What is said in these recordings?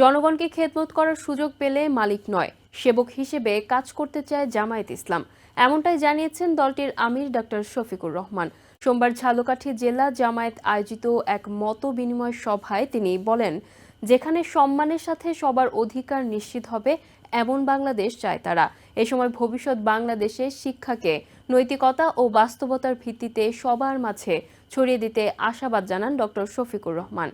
জনগণকে খেদমত করার সুযোগ পেলে মালিক নয়, সেবক হিসেবে কাজ করতে চায় জামায়াত ইসলাম। এমনটাই জানিয়েছেন দলটির আমির ডক্টর শফিকুর রহমান। সোমবার ঝালকাঠি জেলা জামায়াত আয়োজিত এক মত বিনিময় সভায় তিনি বলেন, যেখানে সম্মানের সাথে সবার অধিকার নিশ্চিত হবে এমন বাংলাদেশ চায় তারা। এ সময় ভবিষ্যৎ বাংলাদেশে শিক্ষাকে নৈতিকতা ও বাস্তবতার ভিত্তিতে সবার মাঝে ছড়িয়ে দিতে আশাবাদ জানান ডক্টর শফিকুর রহমান।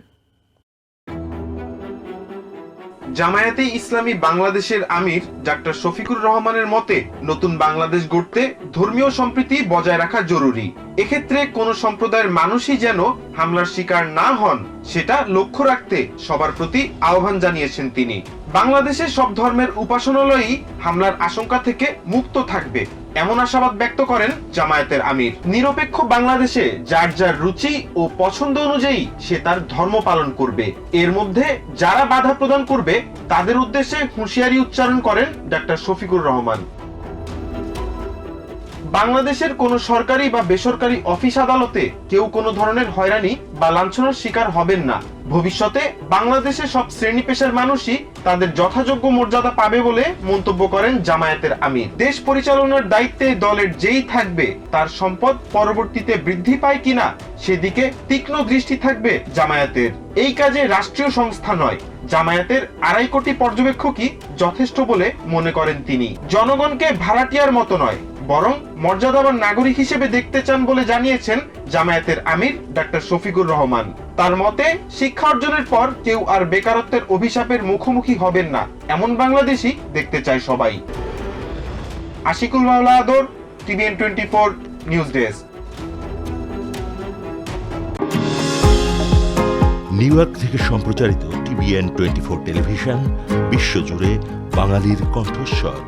জামায়াতে ইসলামী বাংলাদেশের আমির ডাক্তার শফিকুর রহমানের মতে, নতুন বাংলাদেশ গড়তে ধর্মীয় সম্প্রীতি বজায় রাখা জরুরি। এক্ষেত্রে কোন সম্প্রদায়ের মানুষই যেন হামলার শিকার না হন, সেটা লক্ষ্য রাখতে সবার প্রতি আহ্বান জানিয়েছেন তিনি। বাংলাদেশের সব ধর্মের উপাসনালয়ই হামলার আশঙ্কা থেকে মুক্ত থাকবে, এমন আশাবাদ ব্যক্ত করেন জামায়াতের আমির। নিরপেক্ষ বাংলাদেশে যার যার রুচি ও পছন্দ অনুযায়ী সে তার ধর্ম পালন করবে। এর মধ্যে যারা বাধা প্রদান করবে তাদের উদ্দেশ্যে হুঁশিয়ারি উচ্চারণ করেন ডাক্তার শফিকুর রহমান। বাংলাদেশের কোনো সরকারি বা বেসরকারি অফিস আদালতে কেউ কোনো ধরনের হয়রানি বা লাঞ্ছনার শিকার হবেন না। ভবিষ্যতে বাংলাদেশের সব শ্রেণী পেশার মানুষই তাদের যথাযোগ্য মর্যাদা পাবে বলে মন্তব্য করেন জামায়াতের আমির। দেশ পরিচালনার দায়িত্বে দলের যেই থাকবে তার সম্পদ পরবর্তীতে বৃদ্ধি পায় কিনা সেদিকে তীক্ষ্ণ দৃষ্টি থাকবে জামায়াতের। এই কাজে রাষ্ট্রীয় সংস্থা নয়, জামায়াতের 2.5 কোটি পর্যবেক্ষকই যথেষ্ট বলে মনে করেন তিনি। জনগণকে ভাড়াটিয়ার মতো নয়, বরং মর্যাদাবান নাগরিক হিসেবে দেখতে চান বলে জানিয়েছেন জামায়াতের আমির ডাক্তার শফিকুর রহমান। তার মতে, শিক্ষা অর্জনের পর কেউ আর বেকারত্বের অভিশাপের মুখোমুখি হবেন না, এমন বাংলাদেশই দেখতে চায় সবাই। আশিকুল মাওলা আদর, TVN 24 news desk. New York থেকে সম্প্রচারিত TVN 24 টেলিভিশন বিশ্বজুড়ে বাঙালির কণ্ঠস্বর।